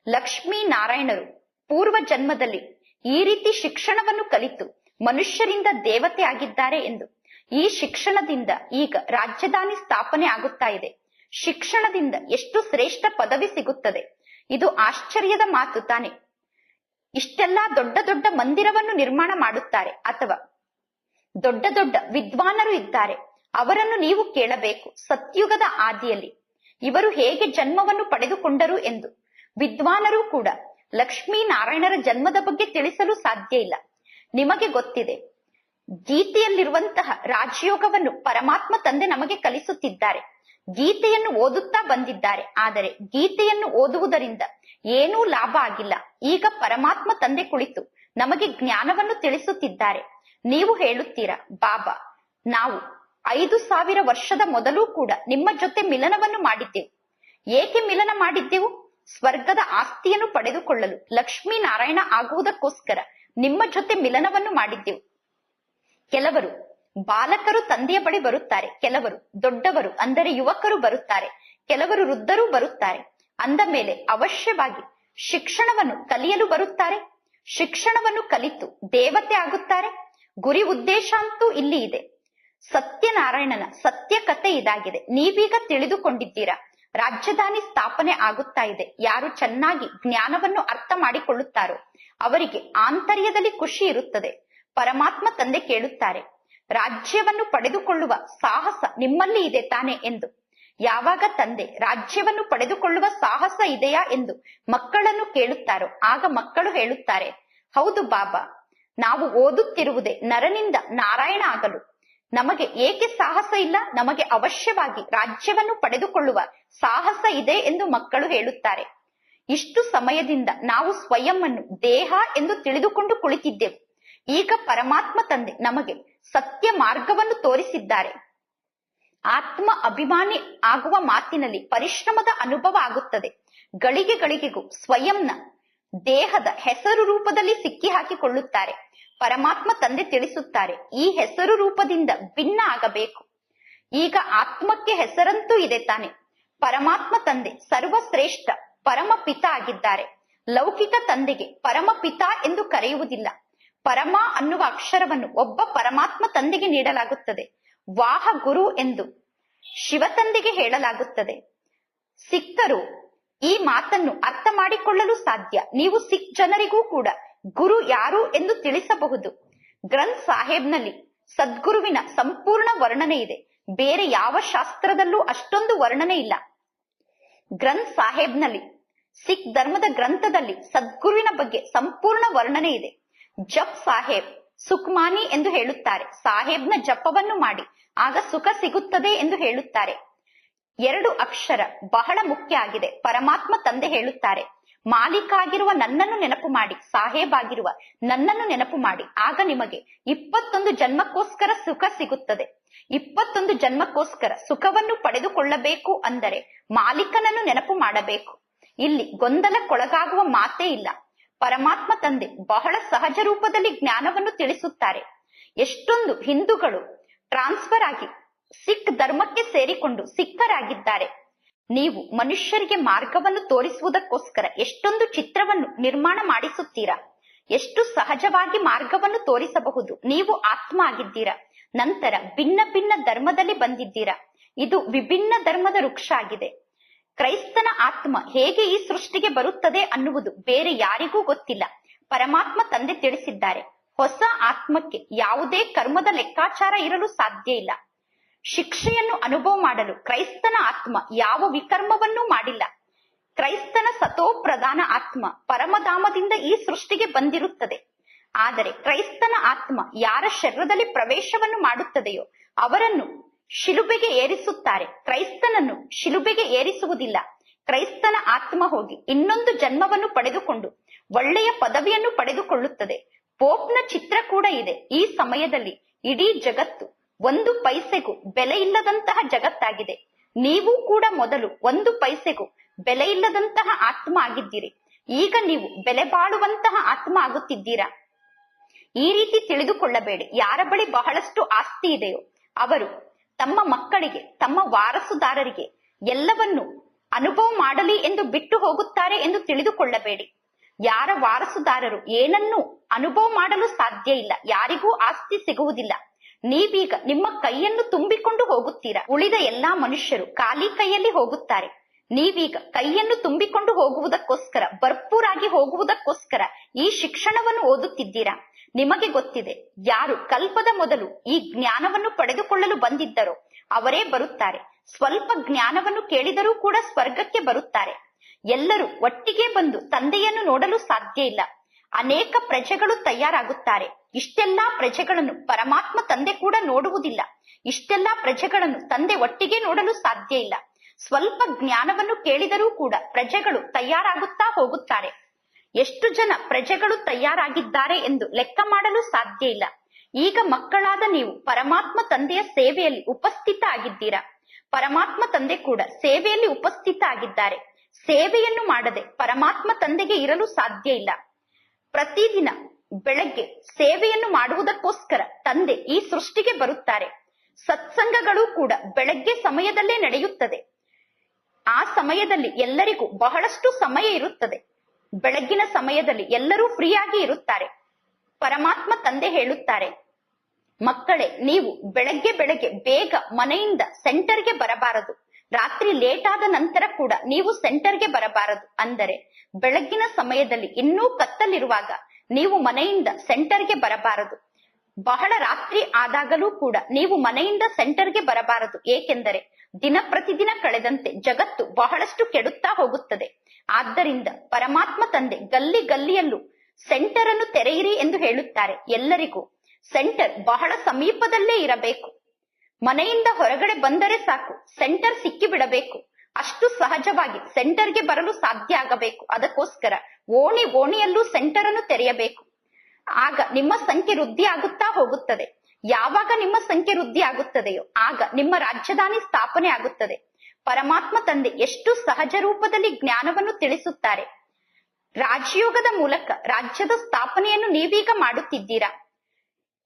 ಲಕ್ಷ್ಮೀ ನಾರಾಯಣರು ಪೂರ್ವ ಜನ್ಮದಲ್ಲಿ ಈ ರೀತಿ ಶಿಕ್ಷಣವನ್ನು ಕಲಿತು ಮನುಷ್ಯರಿಂದ ದೇವತೆ ಆಗಿದ್ದಾರೆ ಎಂದು. ಈ ಶಿಕ್ಷಣದಿಂದ ಈಗ ರಾಜಧಾನಿ ಸ್ಥಾಪನೆ ಆಗುತ್ತಾ ಇದೆ. ಶಿಕ್ಷಣದಿಂದ ಎಷ್ಟು ಶ್ರೇಷ್ಠ ಪದವಿ ಸಿಗುತ್ತದೆ. ಇದು ಆಶ್ಚರ್ಯದ ಮಾತು ತಾನೆ. ಇಷ್ಟೆಲ್ಲಾ ದೊಡ್ಡ ದೊಡ್ಡ ಮಂದಿರವನ್ನು ನಿರ್ಮಾಣ ಮಾಡುತ್ತಾರೆ ಅಥವಾ ದೊಡ್ಡ ದೊಡ್ಡ ವಿದ್ವಾನರು ಇದ್ದಾರೆ. ಅವರನ್ನು ನೀವು ಕೇಳಬೇಕು, ಸತ್ಯುಗದ ಆದಿಯಲ್ಲಿ ಇವರು ಹೇಗೆ ಜನ್ಮವನ್ನು ಪಡೆದುಕೊಂಡರು ಎಂದು. ವಿದ್ವಾನರು ಕೂಡ ಲಕ್ಷ್ಮೀ ನಾರಾಯಣರ ಜನ್ಮದ ಬಗ್ಗೆ ತಿಳಿಸಲು ಸಾಧ್ಯ ಇಲ್ಲ. ನಿಮಗೆ ಗೊತ್ತಿದೆ, ಗೀತೆಯಲ್ಲಿರುವಂತಹ ರಾಜಯೋಗವನ್ನು ಪರಮಾತ್ಮ ತಂದೆ ನಮಗೆ ಕಲಿಸುತ್ತಿದ್ದಾರೆ. ಗೀತೆಯನ್ನು ಓದುತ್ತಾ ಬಂದಿದ್ದಾರೆ. ಆದರೆ ಗೀತೆಯನ್ನು ಓದುವುದರಿಂದ ಏನೂ ಲಾಭ ಆಗಿಲ್ಲ. ಈಗ ಪರಮಾತ್ಮ ತಂದೆ ಕುಳಿತು ನಮಗೆ ಜ್ಞಾನವನ್ನು ತಿಳಿಸುತ್ತಿದ್ದಾರೆ. ನೀವು ಹೇಳುತ್ತೀರಾ, ಬಾಬಾ ನಾವು 5000 ವರ್ಷದ ಮೊದಲು ಕೂಡ ನಿಮ್ಮ ಜೊತೆ ಮಿಲನವನ್ನು ಮಾಡಿದ್ದೆವು. ಏಕೆ ಮಿಲನ ಮಾಡಿದ್ದೆವು? ಸ್ವರ್ಗದ ಆಸ್ತಿಯನ್ನು ಪಡೆದುಕೊಳ್ಳಲು, ಲಕ್ಷ್ಮೀ ನಾರಾಯಣ ಆಗುವುದಕ್ಕೋಸ್ಕರ ನಿಮ್ಮ ಜೊತೆ ಮಿಲನವನ್ನು ಮಾಡಿದ್ದೆವು. ಕೆಲವರು ಬಾಲಕರು ತಂದೆಯ ಬಳಿ ಬರುತ್ತಾರೆ, ಕೆಲವರು ದೊಡ್ಡವರು ಅಂದರೆ ಯುವಕರು ಬರುತ್ತಾರೆ, ಕೆಲವರು ವೃದ್ಧರು ಬರುತ್ತಾರೆ. ಅಂದ ಮೇಲೆ ಅವಶ್ಯವಾಗಿ ಶಿಕ್ಷಣವನ್ನು ಕಲಿಯಲು ಬರುತ್ತಾರೆ. ಶಿಕ್ಷಣವನ್ನು ಕಲಿತು ದೇವತೆ ಆಗುತ್ತಾರೆ. ಗುರಿ ಉದ್ದೇಶ ಅಂತೂ ಇಲ್ಲಿ ಇದೆ. ಸತ್ಯನಾರಾಯಣನ ಸತ್ಯ ಕಥೆ ಇದಾಗಿದೆ. ನೀವೀಗ ತಿಳಿದುಕೊಂಡಿದ್ದೀರಾ. ರಾಜಧಾನಿ ಸ್ಥಾಪನೆ ಆಗುತ್ತಾ ಇದೆ. ಯಾರು ಚೆನ್ನಾಗಿ ಜ್ಞಾನವನ್ನು ಅರ್ಥ ಮಾಡಿಕೊಳ್ಳುತ್ತಾರೋ ಅವರಿಗೆ ಆಂತರ್ಯದಲ್ಲಿ ಖುಷಿ ಇರುತ್ತದೆ. ಪರಮಾತ್ಮ ತಂದೆ ಕೇಳುತ್ತಾರೆ, ರಾಜ್ಯವನ್ನು ಪಡೆದುಕೊಳ್ಳುವ ಸಾಹಸ ನಿಮ್ಮಲ್ಲಿ ಇದೆ ತಾನೆ ಎಂದು. ಯಾವಾಗ ತಂದೆ ರಾಜ್ಯವನ್ನು ಪಡೆದುಕೊಳ್ಳುವ ಸಾಹಸ ಇದೆಯಾ ಎಂದು ಮಕ್ಕಳನ್ನು ಕೇಳುತ್ತಾರೋ ಆಗ ಮಕ್ಕಳು ಹೇಳುತ್ತಾರೆ, ಹೌದು ಬಾಬಾ, ನಾವು ಓದುತ್ತಿರುವುದೇ ನರನಿಂದ ನಾರಾಯಣ ಆಗಲು. ನಮಗೆ ಏಕೆ ಸಾಹಸ ಇಲ್ಲ? ನಮಗೆ ಅವಶ್ಯವಾಗಿ ರಾಜ್ಯವನ್ನು ಪಡೆದುಕೊಳ್ಳುವ ಸಾಹಸ ಇದೆ ಎಂದು ಮಕ್ಕಳು ಹೇಳುತ್ತಾರೆ. ಇಷ್ಟು ಸಮಯದಿಂದ ನಾವು ಸ್ವಯಂವನ್ನು ದೇಹ ಎಂದು ತಿಳಿದುಕೊಂಡು ಕುಳಿತಿದ್ದೆವು. ಈಗ ಪರಮಾತ್ಮ ತಂದೆ ನಮಗೆ ಸತ್ಯ ಮಾರ್ಗವನ್ನು ತೋರಿಸಿದ್ದಾರೆ. ಆತ್ಮ ಅಭಿಮಾನಿ ಆಗುವ ಮಾತಿನಲ್ಲಿ ಪರಿಶ್ರಮದ ಅನುಭವ ಆಗುತ್ತದೆ. ಗಳಿಗೆ ಗಳಿಗೆಗೂ ಸ್ವಯಂನ ದೇಹದ ಹೆಸರು ರೂಪದಲ್ಲಿ ಸಿಕ್ಕಿ ಹಾಕಿಕೊಳ್ಳುತ್ತಾರೆ. ಪರಮಾತ್ಮ ತಂದೆ ತಿಳಿಸುತ್ತಾರೆ, ಈ ಹೆಸರು ರೂಪದಿಂದ ಭಿನ್ನ ಆಗಬೇಕು. ಈಗ ಆತ್ಮಕ್ಕೆ ಹೆಸರಂತೂ ಇದೆ ತಾನೆ. ಪರಮಾತ್ಮ ತಂದೆ ಸರ್ವಶ್ರೇಷ್ಠ ಪರಮ ಪಿತ ಆಗಿದ್ದಾರೆ. ಲೌಕಿಕ ತಂದೆಗೆ ಪರಮ ಪಿತ ಎಂದು ಕರೆಯುವುದಿಲ್ಲ. ಪರಮ ಅನ್ನುವ ಅಕ್ಷರವನ್ನು ಒಬ್ಬ ಪರಮಾತ್ಮ ತಂದೆಗೆ ನೀಡಲಾಗುತ್ತದೆ. ವಾಹ ಗುರು ಎಂದು ಶಿವ ತಂದೆಗೆ ಹೇಳಲಾಗುತ್ತದೆ. ಸಿಖ್ಖರು ಈ ಮಾತನ್ನು ಅರ್ಥ ಮಾಡಿಕೊಳ್ಳಲು ಸಾಧ್ಯ. ನೀವು ಸಿಖ್ ಜನರಿಗೂ ಕೂಡ ಗುರು ಯಾರು ಎಂದು ತಿಳಿಸಬಹುದು. ಗ್ರಂಥ್ ಸಾಹೇಬ್ನಲ್ಲಿ ಸದ್ಗುರುವಿನ ಸಂಪೂರ್ಣ ವರ್ಣನೆ ಇದೆ. ಬೇರೆ ಯಾವ ಶಾಸ್ತ್ರದಲ್ಲೂ ಅಷ್ಟೊಂದು ವರ್ಣನೆ ಇಲ್ಲ. ಗ್ರಂಥ್ ಸಾಹೇಬ್ನಲ್ಲಿ, ಸಿಖ್ ಧರ್ಮದ ಗ್ರಂಥದಲ್ಲಿ ಸದ್ಗುರುವಿನ ಬಗ್ಗೆ ಸಂಪೂರ್ಣ ವರ್ಣನೆ ಇದೆ. ಜಪ್ ಸಾಹೇಬ್ ಸುಖ್ಮಾನಿ ಎಂದು ಹೇಳುತ್ತಾರೆ. ಸಾಹೇಬ್ನ ಜಪವನ್ನು ಮಾಡಿ ಆಗ ಸುಖ ಸಿಗುತ್ತದೆ ಎಂದು ಹೇಳುತ್ತಾರೆ. 2 ಅಕ್ಷರ ಬಹಳ ಮುಖ್ಯ ಆಗಿದೆ. ಪರಮಾತ್ಮ ತಂದೆ ಹೇಳುತ್ತಾರೆ, ಮಾಲೀಕ ಆಗಿರುವ ನನ್ನನ್ನು ನೆನಪು ಮಾಡಿ, ಸಾಹೇಬ್ ಆಗಿರುವ ನನ್ನನ್ನು ನೆನಪು ಮಾಡಿ, ಆಗ ನಿಮಗೆ 21 ಜನ್ಮಕ್ಕೋಸ್ಕರ ಸುಖ ಸಿಗುತ್ತದೆ. 21 ಜನ್ಮಕ್ಕೋಸ್ಕರ ಸುಖವನ್ನು ಪಡೆದುಕೊಳ್ಳಬೇಕು ಅಂದರೆ ಮಾಲೀಕನನ್ನು ನೆನಪು ಮಾಡಬೇಕು. ಇಲ್ಲಿ ಗೊಂದಲಕ್ಕೊಳಗಾಗುವ ಮಾತೇ ಇಲ್ಲ. ಪರಮಾತ್ಮ ತಂದೆ ಬಹಳ ಸಹಜ ರೂಪದಲ್ಲಿ ಜ್ಞಾನವನ್ನು ತಿಳಿಸುತ್ತಾರೆ. ಎಷ್ಟೊಂದು ಹಿಂದೂಗಳು ಟ್ರಾನ್ಸ್ಫರ್ ಆಗಿ ಸಿಖ್ ಧರ್ಮಕ್ಕೆ ಸೇರಿಕೊಂಡು ಸಿಖ್ಖರಾಗಿದ್ದಾರೆ. ನೀವು ಮನುಷ್ಯರಿಗೆ ಮಾರ್ಗವನ್ನು ತೋರಿಸುವುದಕ್ಕೋಸ್ಕರ ಎಷ್ಟೊಂದು ಚಿತ್ರವನ್ನು ನಿರ್ಮಾಣ ಮಾಡಿಸುತ್ತೀರಾ. ಎಷ್ಟು ಸಹಜವಾಗಿ ಮಾರ್ಗವನ್ನು ತೋರಿಸಬಹುದು. ನೀವು ಆತ್ಮ ಆಗಿದ್ದೀರಾ, ನಂತರ ಭಿನ್ನ ಭಿನ್ನ ಧರ್ಮದಲ್ಲಿ ಬಂದಿದ್ದೀರಾ. ಇದು ವಿಭಿನ್ನ ಧರ್ಮದ ವೃಕ್ಷ ಆಗಿದೆ. ಕ್ರೈಸ್ತನ ಆತ್ಮ ಹೇಗೆ ಈ ಸೃಷ್ಟಿಗೆ ಬರುತ್ತದೆ ಅನ್ನುವುದು ಬೇರೆ ಯಾರಿಗೂ ಗೊತ್ತಿಲ್ಲ. ಪರಮಾತ್ಮ ತಂದೆ ತಿಳಿಸಿದ್ದಾರೆ, ಹೊಸ ಆತ್ಮಕ್ಕೆ ಯಾವುದೇ ಕರ್ಮದ ಲೆಕ್ಕಾಚಾರ ಇರಲು ಸಾಧ್ಯ ಇಲ್ಲ. ಶಿಕ್ಷೆಯನ್ನು ಅನುಭವ ಮಾಡಲು ಕ್ರೈಸ್ತನ ಆತ್ಮ ಯಾವ ವಿಕರ್ಮವನ್ನೂ ಮಾಡಿಲ್ಲ. ಕ್ರೈಸ್ತನ ಸತೋ ಪ್ರಧಾನ ಆತ್ಮ ಪರಮಧಾಮದಿಂದ ಈ ಸೃಷ್ಟಿಗೆ ಬಂದಿರುತ್ತದೆ. ಆದರೆ ಕ್ರೈಸ್ತನ ಆತ್ಮ ಯಾರ ಶರೀರದಲ್ಲಿ ಪ್ರವೇಶವನ್ನು ಮಾಡುತ್ತದೆಯೋ ಅವರನ್ನು ಶಿಲುಬೆಗೆ ಏರಿಸುತ್ತಾರೆ. ಕ್ರೈಸ್ತನನ್ನು ಶಿಲುಬೆಗೆ ಏರಿಸುವುದಿಲ್ಲ. ಕ್ರೈಸ್ತನ ಆತ್ಮ ಹೋಗಿ ಇನ್ನೊಂದು ಜನ್ಮವನ್ನು ಪಡೆದುಕೊಂಡು ಒಳ್ಳೆಯ ಪದವಿಯನ್ನು ಪಡೆದುಕೊಳ್ಳುತ್ತದೆ. ಪೋಪ್ನ ಚಿತ್ರ ಕೂಡ ಇದೆ. ಈ ಸಮಯದಲ್ಲಿ ಇಡೀ ಜಗತ್ತು 1 ಪೈಸೆಗೂ ಬೆಲೆ ಇಲ್ಲದಂತಹ ಜಗತ್ತಾಗಿದೆ. ನೀವು ಕೂಡ ಮೊದಲು 1 ಪೈಸೆಗೂ ಬೆಲೆ ಇಲ್ಲದಂತಹ ಆತ್ಮ ಆಗಿದ್ದೀರಿ. ಈಗ ನೀವು ಬೆಲೆ ಬಾಳುವಂತಹ ಆತ್ಮ ಆಗುತ್ತಿದ್ದೀರಾ. ಈ ರೀತಿ ತಿಳಿದುಕೊಳ್ಳಬೇಡಿ. ಯಾರ ಬಳಿ ಬಹಳಷ್ಟು ಆಸ್ತಿ ಇದೆಯೋ ಅವರು ತಮ್ಮ ಮಕ್ಕಳಿಗೆ, ತಮ್ಮ ವಾರಸುದಾರರಿಗೆ ಎಲ್ಲವನ್ನು ಅನುಭವ ಮಾಡಲಿ ಎಂದು ಬಿಟ್ಟು ಹೋಗುತ್ತಾರೆ ಎಂದು ತಿಳಿದುಕೊಳ್ಳಬೇಡಿ. ಯಾರ ವಾರಸುದಾರರು ಏನನ್ನೂ ಅನುಭವ ಮಾಡಲು ಸಾಧ್ಯ ಇಲ್ಲ. ಯಾರಿಗೂ ಆಸ್ತಿ ಸಿಗುವುದಿಲ್ಲ. ನೀವೀಗ ನಿಮ್ಮ ಕೈಯನ್ನು ತುಂಬಿಕೊಂಡು ಹೋಗುತ್ತೀರಾ. ಉಳಿದ ಎಲ್ಲಾ ಮನುಷ್ಯರು ಖಾಲಿ ಕೈಯಲ್ಲಿ ಹೋಗುತ್ತಾರೆ. ನೀವೀಗ ಕೈಯನ್ನು ತುಂಬಿಕೊಂಡು ಹೋಗುವುದಕ್ಕೋಸ್ಕರ, ಭರ್ಪೂರಾಗಿ ಹೋಗುವುದಕ್ಕೋಸ್ಕರ ಈ ಶಿಕ್ಷಣವನ್ನು ಓದುತ್ತಿದ್ದೀರಾ. ನಿಮಗೆ ಗೊತ್ತಿದೆ, ಯಾರು ಕಲ್ಪದ ಮೊದಲು ಈ ಜ್ಞಾನವನ್ನು ಪಡೆದುಕೊಳ್ಳಲು ಬಂದಿದ್ದರೋ ಅವರೇ ಬರುತ್ತಾರೆ. ಸ್ವಲ್ಪ ಜ್ಞಾನವನ್ನು ಕೇಳಿದರೂ ಕೂಡ ಸ್ವರ್ಗಕ್ಕೆ ಬರುತ್ತಾರೆ. ಎಲ್ಲರೂ ಒಟ್ಟಿಗೆ ಬಂದು ತಂದೆಯನ್ನು ನೋಡಲು ಸಾಧ್ಯ ಇಲ್ಲ. ಅನೇಕ ಪ್ರಜೆಗಳು ತಯಾರಾಗುತ್ತಾರೆ. ಇಷ್ಟೆಲ್ಲಾ ಪ್ರಜೆಗಳನ್ನು ಪರಮಾತ್ಮ ತಂದೆ ಕೂಡ ನೋಡುವುದಿಲ್ಲ. ಇಷ್ಟೆಲ್ಲಾ ಪ್ರಜೆಗಳನ್ನು ತಂದೆ ಒಟ್ಟಿಗೆ ನೋಡಲು ಸಾಧ್ಯ ಇಲ್ಲ. ಸ್ವಲ್ಪ ಜ್ಞಾನವನ್ನು ಕೇಳಿದರೂ ಕೂಡ ಪ್ರಜೆಗಳು ತಯಾರಾಗುತ್ತಾ ಹೋಗುತ್ತಾರೆ. ಎಷ್ಟು ಜನ ಪ್ರಜೆಗಳು ತಯಾರಾಗಿದ್ದಾರೆ ಎಂದು ಲೆಕ್ಕ ಮಾಡಲು ಸಾಧ್ಯ ಇಲ್ಲ. ಈಗ ಮಕ್ಕಳಾದ ನೀವು ಪರಮಾತ್ಮ ತಂದೆಯ ಸೇವೆಯಲ್ಲಿ ಉಪಸ್ಥಿತ ಆಗಿದ್ದೀರಾ. ಪರಮಾತ್ಮ ತಂದೆ ಕೂಡ ಸೇವೆಯಲ್ಲಿ ಉಪಸ್ಥಿತ ಆಗಿದ್ದಾರೆ. ಸೇವೆಯನ್ನು ಮಾಡದೆ ಪರಮಾತ್ಮ ತಂದೆಗೆ ಇರಲು ಸಾಧ್ಯ ಇಲ್ಲ. ಪ್ರತಿದಿನ ಬೆಳಗ್ಗೆ ಸೇವೆಯನ್ನು ಮಾಡುವುದಕ್ಕೋಸ್ಕರ ತಂದೆ ಈ ಸೃಷ್ಟಿಗೆ ಬರುತ್ತಾರೆ. ಸತ್ಸಂಗಗಳು ಕೂಡ ಬೆಳಗ್ಗೆ ಸಮಯದಲ್ಲೇ ನಡೆಯುತ್ತದೆ. ಆ ಸಮಯದಲ್ಲಿ ಎಲ್ಲರಿಗೂ ಬಹಳಷ್ಟು ಸಮಯ ಇರುತ್ತದೆ. ಬೆಳಗ್ಗಿನ ಸಮಯದಲ್ಲಿ ಎಲ್ಲರೂ ಫ್ರೀಯಾಗಿ ಇರುತ್ತಾರೆ. ಪರಮಾತ್ಮ ತಂದೆ ಹೇಳುತ್ತಾರೆ, ಮಕ್ಕಳೇ, ನೀವು ಬೆಳಗ್ಗೆ ಬೇಗ ಮನೆಯಿಂದ ಸೆಂಟರ್ಗೆ ಬರಬಾರದು. ರಾತ್ರಿ ಲೇಟ್ ಆದ ನಂತರ ಕೂಡ ನೀವು ಸೆಂಟರ್ಗೆ ಬರಬಾರದು. ಅಂದರೆ ಬೆಳಗ್ಗಿನ ಸಮಯದಲ್ಲಿ ಇನ್ನೂ ಕತ್ತಲಿರುವಾಗ ನೀವು ಮನೆಯಿಂದ ಸೆಂಟರ್ಗೆ ಬರಬಾರದು. ಬಹಳ ರಾತ್ರಿ ಆದಾಗಲೂ ಕೂಡ ನೀವು ಮನೆಯಿಂದ ಸೆಂಟರ್ಗೆ ಬರಬಾರದು. ಏಕೆಂದರೆ ದಿನ ಪ್ರತಿದಿನ ಕಳೆದಂತೆ ಜಗತ್ತು ಬಹಳಷ್ಟು ಕೆಡುತ್ತಾ ಹೋಗುತ್ತದೆ. ಆದ್ದರಿಂದ ಪರಮಾತ್ಮ ತಂದೆ ಗಲ್ಲಿಯಲ್ಲೂ ಸೆಂಟರ್ ಅನ್ನು ತೆರೆಯಿರಿ ಎಂದು ಹೇಳುತ್ತಾರೆ. ಎಲ್ಲರಿಗೂ ಸೆಂಟರ್ ಬಹಳ ಸಮೀಪದಲ್ಲೇ ಇರಬೇಕು. ಮನೆಯಿಂದ ಹೊರಗಡೆ ಬಂದರೆ ಸಾಕು, ಸೆಂಟರ್ ಸಿಕ್ಕಿ ಬಿಡಬೇಕು. ಅಷ್ಟು ಸಹಜವಾಗಿ ಸೆಂಟರ್ಗೆ ಬರಲು ಸಾಧ್ಯ ಆಗಬೇಕು. ಅದಕ್ಕೋಸ್ಕರ ಓಣಿಯಲ್ಲೂ ಸೆಂಟರ್ ಅನ್ನು ತೆರೆಯಬೇಕು. ಆಗ ನಿಮ್ಮ ಸಂಖ್ಯೆ ವೃದ್ಧಿ ಆಗುತ್ತಾ ಹೋಗುತ್ತದೆ. ಯಾವಾಗ ನಿಮ್ಮ ಸಂಖ್ಯೆ ವೃದ್ಧಿ ಆಗುತ್ತದೆಯೋ ಆಗ ನಿಮ್ಮ ರಾಜಧಾನಿ ಸ್ಥಾಪನೆ ಆಗುತ್ತದೆ. ಪರಮಾತ್ಮ ತಂದೆ ಎಷ್ಟು ಸಹಜ ರೂಪದಲ್ಲಿ ಜ್ಞಾನವನ್ನು ತಿಳಿಸುತ್ತಾರೆ. ರಾಜಯೋಗದ ಮೂಲಕ ರಾಜ್ಯದ ಸ್ಥಾಪನೆಯನ್ನು ನೀವೀಗ ಮಾಡುತ್ತಿದ್ದೀರಾ.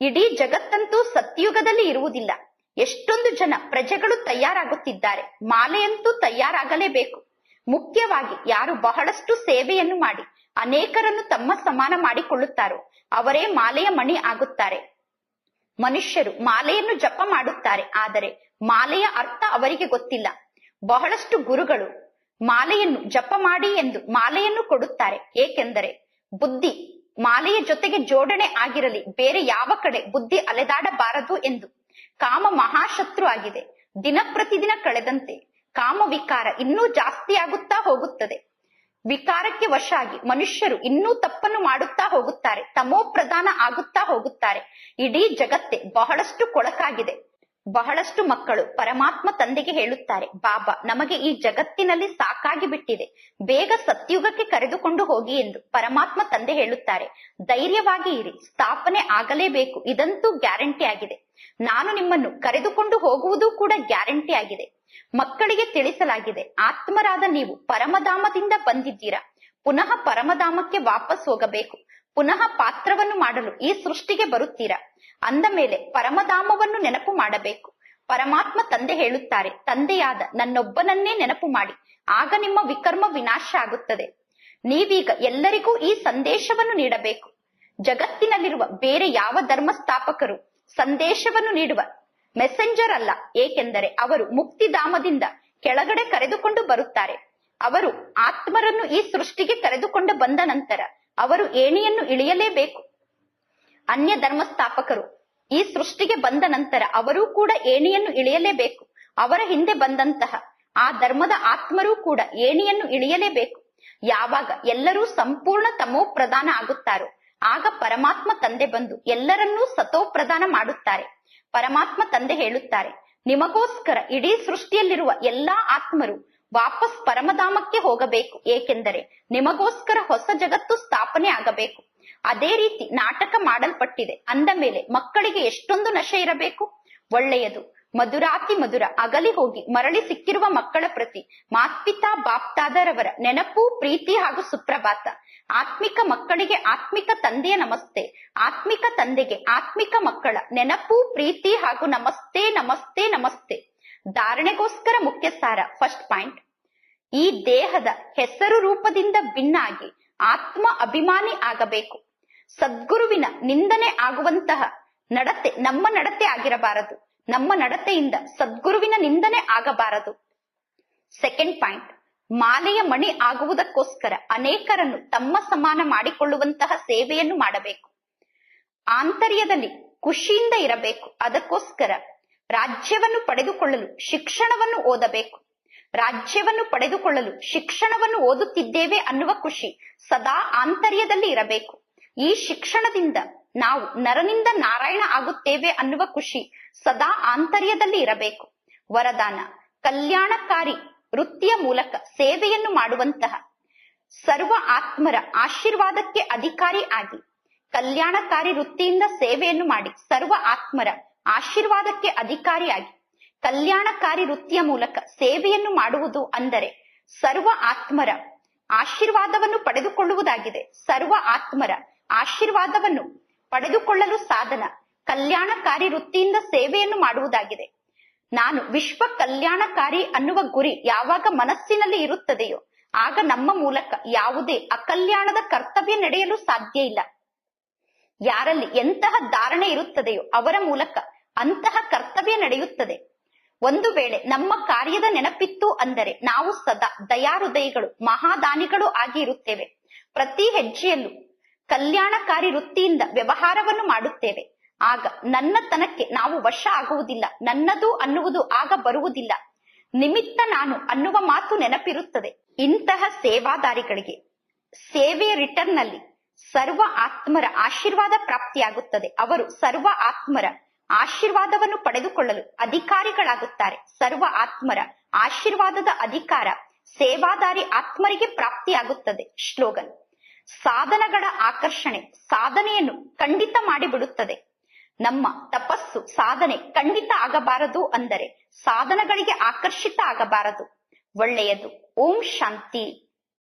ಇಡೀ ಜಗತ್ತಂತೂ ಸತ್ಯುಗದಲ್ಲಿ ಇರುವುದಿಲ್ಲ. ಎಷ್ಟೊಂದು ಜನ ಪ್ರಜೆಗಳು ತಯಾರಾಗುತ್ತಿದ್ದಾರೆ. ಮಾಲೆಯಂತೂ ತಯಾರಾಗಲೇಬೇಕು. ಮುಖ್ಯವಾಗಿ ಯಾರು ಬಹಳಷ್ಟು ಸೇವೆಯನ್ನು ಮಾಡಿ ಅನೇಕರನ್ನು ತಮ್ಮ ಸಮಾನ ಮಾಡಿಕೊಳ್ಳುತ್ತಾರೋ ಅವರೇ ಮಾಲೆಯ ಮಣಿ ಆಗುತ್ತಾರೆ. ಮನುಷ್ಯರು ಮಾಲೆಯನ್ನು ಜಪ ಮಾಡುತ್ತಾರೆ, ಆದರೆ ಮಾಲೆಯ ಅರ್ಥ ಅವರಿಗೆ ಗೊತ್ತಿಲ್ಲ. ಬಹಳಷ್ಟು ಗುರುಗಳು ಮಾಲೆಯನ್ನು ಜಪ ಮಾಡಿ ಎಂದು ಮಾಲೆಯನ್ನು ಕೊಡುತ್ತಾರೆ. ಏಕೆಂದರೆ ಬುದ್ಧಿ ಮಾಲೆಯ ಜೊತೆಗೆ ಜೋಡಣೆ ಆಗಿರಲಿ, ಬೇರೆ ಯಾವ ಕಡೆ ಬುದ್ಧಿ ಅಲೆದಾಡಬಾರದು ಎಂದು. ಕಾಮ ಮಹಾಶತ್ರು ಆಗಿದೆ. ದಿನ ಪ್ರತಿದಿನ ಕಳೆದಂತೆ ಕಾಮ ವಿಕಾರ ಇನ್ನೂ ಜಾಸ್ತಿ ಆಗುತ್ತಾ ಹೋಗುತ್ತದೆ. ವಿಕಾರಕ್ಕೆ ವಶ ಆಗಿ ಮನುಷ್ಯರು ಇನ್ನೂ ತಪ್ಪನ್ನು ಮಾಡುತ್ತಾ ಹೋಗುತ್ತಾರೆ. ತಮೋ ಪ್ರಧಾನ ಆಗುತ್ತಾ ಹೋಗುತ್ತಾರೆ. ಇಡೀ ಜಗತ್ತೇ ಬಹಳಷ್ಟು ಕೊಳಕಾಗಿದೆ. ಬಹಳಷ್ಟು ಮಕ್ಕಳು ಪರಮಾತ್ಮ ತಂದೆಗೆ ಹೇಳುತ್ತಾರೆ, ಬಾಬಾ, ನಮಗೆ ಈ ಜಗತ್ತಿನಲ್ಲಿ ಸಾಕಾಗಿ ಬಿಟ್ಟಿದೆ, ಬೇಗ ಸತ್ಯುಗಕ್ಕೆ ಕರೆದುಕೊಂಡು ಹೋಗಿ ಎಂದು. ಪರಮಾತ್ಮ ತಂದೆ ಹೇಳುತ್ತಾರೆ, ಧೈರ್ಯವಾಗಿ ಇರಿ, ಸ್ಥಾಪನೆ ಆಗಲೇಬೇಕು. ಇದಂತೂ ಗ್ಯಾರಂಟಿ ಆಗಿದೆ. ನಾನು ನಿಮ್ಮನ್ನು ಕರೆದುಕೊಂಡು ಹೋಗುವುದು ಕೂಡ ಗ್ಯಾರಂಟಿ ಆಗಿದೆ. ಮಕ್ಕಳಿಗೆ ತಿಳಿಸಲಾಗಿದೆ, ಆತ್ಮರಾದ ನೀವು ಪರಮಧಾಮದಿಂದ ಬಂದಿದ್ದೀರಾ. ಪುನಃ ಪರಮಧಾಮಕ್ಕೆ ವಾಪಸ್ ಹೋಗಬೇಕು. ಪುನಃ ಪಾತ್ರವನ್ನು ಮಾಡಲು ಈ ಸೃಷ್ಟಿಗೆ ಬರುತ್ತೀರಾ. ಅಂದ ಮೇಲೆ ಪರಮಧಾಮವನ್ನು ನೆನಪು ಮಾಡಬೇಕು. ಪರಮಾತ್ಮ ತಂದೆ ಹೇಳುತ್ತಾರೆ, ತಂದೆಯಾದ ನನ್ನೊಬ್ಬನನ್ನೇ ನೆನಪು ಮಾಡಿ, ಆಗ ನಿಮ್ಮ ವಿಕರ್ಮ ವಿನಾಶ ಆಗುತ್ತದೆ. ನೀವೀಗ ಎಲ್ಲರಿಗೂ ಈ ಸಂದೇಶವನ್ನು ನೀಡಬೇಕು. ಜಗತ್ತಿನಲ್ಲಿರುವ ಬೇರೆ ಯಾವ ಧರ್ಮಸ್ಥಾಪಕರು ಸಂದೇಶವನ್ನು ನೀಡುವ ಮೆಸೆಂಜರ್ ಅಲ್ಲ. ಏಕೆಂದರೆ ಅವರು ಮುಕ್ತಿಧಾಮದಿಂದ ಕೆಳಗಡೆ ಕರೆದುಕೊಂಡು ಬರುತ್ತಾರೆ. ಅವರು ಆತ್ಮರನ್ನು ಈ ಸೃಷ್ಟಿಗೆ ಕರೆದುಕೊಂಡು ಬಂದ ನಂತರ ಅವರು ಏಣಿಯನ್ನು ಇಳಿಯಲೇಬೇಕು. ಅನ್ಯ ಧರ್ಮಸ್ಥಾಪಕರು ಈ ಸೃಷ್ಟಿಗೆ ಬಂದ ನಂತರ ಅವರೂ ಕೂಡ ಏಣಿಯನ್ನು ಇಳಿಯಲೇಬೇಕು. ಅವರ ಹಿಂದೆ ಬಂದಂತಹ ಆ ಧರ್ಮದ ಆತ್ಮರೂ ಕೂಡ ಏಣಿಯನ್ನು ಇಳಿಯಲೇಬೇಕು. ಯಾವಾಗ ಎಲ್ಲರೂ ಸಂಪೂರ್ಣ ತಮೋ ಪ್ರಧಾನ ಆಗುತ್ತಾರೋ ಆಗ ಪರಮಾತ್ಮ ತಂದೆ ಬಂದು ಎಲ್ಲರನ್ನೂ ಸತೋ ಪ್ರಧಾನ ಮಾಡುತ್ತಾರೆ. ಪರಮಾತ್ಮ ತಂದೆ ಹೇಳುತ್ತಾರೆ, ನಿಮಗೋಸ್ಕರ ಇಡೀ ಸೃಷ್ಟಿಯಲ್ಲಿರುವ ಎಲ್ಲಾ ಆತ್ಮರು ವಾಪಸ್ ಪರಮಧಾಮಕ್ಕೆ ಹೋಗಬೇಕು. ಏಕೆಂದರೆ ನಿಮಗೋಸ್ಕರ ಹೊಸ ಜಗತ್ತು ಸ್ಥಾಪನೆ ಆಗಬೇಕು. ಅದೇ ರೀತಿ ನಾಟಕ ಮಾಡಲ್ಪಟ್ಟಿದೆ ಅಂದ ಮೇಲೆ ಮಕ್ಕಳಿಗೆ ಎಷ್ಟೊಂದು ನಶೆ ಇರಬೇಕು. ಒಳ್ಳೆಯದು. ಮಧುರಾತಿ ಮಧುರ ಅಗಲಿ ಹೋಗಿ ಮರಳಿ ಸಿಕ್ಕಿರುವ ಮಕ್ಕಳ ಪ್ರತಿ ಮಾತ್ಪಿತಾ ಬಾಪ್ತಾದರವರ ನೆನಪು, ಪ್ರೀತಿ ಹಾಗೂ ಸುಪ್ರಭಾತ. ಆತ್ಮಿಕ ಮಕ್ಕಳಿಗೆ ಆತ್ಮಿಕ ತಂದೆಯ ನಮಸ್ತೆ. ಆತ್ಮಿಕ ತಂದೆಗೆ ಆತ್ಮಿಕ ಮಕ್ಕಳ ನೆನಪು, ಪ್ರೀತಿ ಹಾಗೂ ನಮಸ್ತೆ ನಮಸ್ತೆ ನಮಸ್ತೆ. ಧಾರಣೆಗೋಸ್ಕರ ಮುಖ್ಯ ಸಾರ. ಫಸ್ಟ್ ಪಾಯಿಂಟ್, ಈ ದೇಹದ ಹೆಸರು ರೂಪದಿಂದ ಭಿನ್ನಾಗಿ ಆತ್ಮ ಅಭಿಮಾನಿ ಆಗಬೇಕು. ಸದ್ಗುರುವಿನ ನಿಂದನೆ ಆಗುವಂತಹ ನಡತೆ ನಮ್ಮ ನಡತೆ ಆಗಿರಬಾರದು. ನಮ್ಮ ನಡತೆಯಿಂದ ಸದ್ಗುರುವಿನ ನಿಂದನೆ ಆಗಬಾರದು. ಸೆಕೆಂಡ್ ಪಾಯಿಂಟ್, ಮಾಲೆಯ ಮಣಿ ಆಗುವುದಕ್ಕೋಸ್ಕರ ಅನೇಕರನ್ನು ತಮ್ಮ ಸಮಾನ ಮಾಡಿಕೊಳ್ಳುವಂತಹ ಸೇವೆಯನ್ನು ಮಾಡಬೇಕು. ಆಂತರ್ಯದಲ್ಲಿ ಖುಷಿಯಿಂದ ಇರಬೇಕು. ಅದಕ್ಕೋಸ್ಕರ ರಾಜ್ಯವನ್ನು ಪಡೆದುಕೊಳ್ಳಲು ಶಿಕ್ಷಣವನ್ನು ಓದಬೇಕು. ರಾಜ್ಯವನ್ನು ಪಡೆದುಕೊಳ್ಳಲು ಶಿಕ್ಷಣವನ್ನು ಓದುತ್ತಿದ್ದೇವೆ ಅನ್ನುವ ಖುಷಿ ಸದಾ ಆಂತರ್ಯದಲ್ಲಿ ಇರಬೇಕು. ಈ ಶಿಕ್ಷಣದಿಂದ ನಾವು ನರನಿಂದ ನಾರಾಯಣ ಆಗುತ್ತೇವೆ ಅನ್ನುವ ಖುಷಿ ಸದಾ ಆಂತರ್ಯದಲ್ಲಿ ಇರಬೇಕು. ವರದಾನ, ಕಲ್ಯಾಣಕಾರಿ ವೃತ್ತಿಯ ಮೂಲಕ ಸೇವೆಯನ್ನು ಮಾಡುವಂತಹ ಸರ್ವ ಆತ್ಮರ ಆಶೀರ್ವಾದಕ್ಕೆ ಅಧಿಕಾರಿ ಆಗಿ ಕಲ್ಯಾಣಕಾರಿ ವೃತ್ತಿಯಿಂದ ಸೇವೆಯನ್ನು ಮಾಡಿ ಸರ್ವ ಆತ್ಮರ ಆಶೀರ್ವಾದಕ್ಕೆ ಅಧಿಕಾರಿಯಾಗಿ ಕಲ್ಯಾಣಕಾರಿ ವೃತ್ತಿಯ ಮೂಲಕ ಸೇವೆಯನ್ನು ಮಾಡುವುದು ಅಂದರೆ ಸರ್ವ ಆತ್ಮರ ಆಶೀರ್ವಾದವನ್ನು ಪಡೆದುಕೊಳ್ಳುವುದಾಗಿದೆ. ಸರ್ವ ಆತ್ಮರ ಆಶೀರ್ವಾದವನ್ನು ಪಡೆದುಕೊಳ್ಳಲು ಸಾಧನ ಕಲ್ಯಾಣಕಾರಿ ವೃತ್ತಿಯಿಂದ ಸೇವೆಯನ್ನು ಮಾಡುವುದಾಗಿದೆ. ನಾನು ವಿಶ್ವ ಕಲ್ಯಾಣಕಾರಿ ಅನ್ನುವ ಗುರಿ ಯಾವಾಗ ಮನಸ್ಸಿನಲ್ಲಿ ಇರುತ್ತದೆಯೋ ಆಗ ನಮ್ಮ ಮೂಲಕ ಯಾವುದೇ ಅಕಲ್ಯಾಣದ ಕರ್ತವ್ಯ ನಡೆಯಲು ಸಾಧ್ಯ ಇಲ್ಲ. ಯಾರಲ್ಲಿ ಎಂತಹ ಧಾರಣೆ ಇರುತ್ತದೆಯೋ ಅವರ ಮೂಲಕ ಅಂತಹ ಕರ್ತವ್ಯ ನಡೆಯುತ್ತದೆ. ಒಂದು ವೇಳೆ ನಮ್ಮ ಕಾರ್ಯದ ನೆನಪಿತ್ತು ಅಂದರೆ ನಾವು ಸದಾ ದಯಾಹೃದಯಿಗಳು, ಮಹಾದಾನಿಗಳು ಆಗಿ ಇರುತ್ತೇವೆ. ಪ್ರತಿ ಹೆಜ್ಜೆಯಲ್ಲೂ ಕಲ್ಯಾಣಕಾರಿ ವೃತ್ತಿಯಿಂದ ವ್ಯವಹಾರವನ್ನು ಮಾಡುತ್ತೇವೆ. ಆಗ ನನ್ನತನಕ್ಕೆ ನಾವು ವಶ ಆಗುವುದಿಲ್ಲ. ನನ್ನದು ಅನ್ನುವುದು ಆಗ ಬರುವುದಿಲ್ಲ. ನಿಮಿತ್ತ ನಾನು ಅನ್ನುವ ಮಾತು ನೆನಪಿರುತ್ತದೆ. ಇಂತಹ ಸೇವಾದಾರಿಗಳಿಗೆ ಸೇವೆಯ ರಿಟರ್ನ್ ನಲ್ಲಿ ಸರ್ವ ಆತ್ಮರ ಆಶೀರ್ವಾದ ಪ್ರಾಪ್ತಿಯಾಗುತ್ತದೆ. ಅವರು ಸರ್ವ ಆತ್ಮರ ಆಶೀರ್ವಾದವನ್ನು ಪಡೆದುಕೊಳ್ಳಲು ಅಧಿಕಾರಿಗಳಾಗುತ್ತಾರೆ. ಸರ್ವ ಆತ್ಮರ ಆಶೀರ್ವಾದದ ಅಧಿಕಾರ ಸೇವಾದಾರಿ ಆತ್ಮರಿಗೆ ಪ್ರಾಪ್ತಿಯಾಗುತ್ತದೆ. ಶ್ಲೋಗನ್, ಸಾಧನಗಳ ಆಕರ್ಷಣೆ ಸಾಧನೆಯನ್ನು ಖಂಡಿತ ಮಾಡಿಬಿಡುತ್ತದೆ. ನಮ್ಮ ತಪಸ್ಸು ಸಾಧನೆ ಖಂಡಿತ ಆಗಬಾರದು ಅಂದರೆ ಸಾಧನಗಳಿಗೆ ಆಕರ್ಷಿತ ಆಗಬಾರದು. ಒಳ್ಳೆಯದು. ಓಂ ಶಾಂತಿ.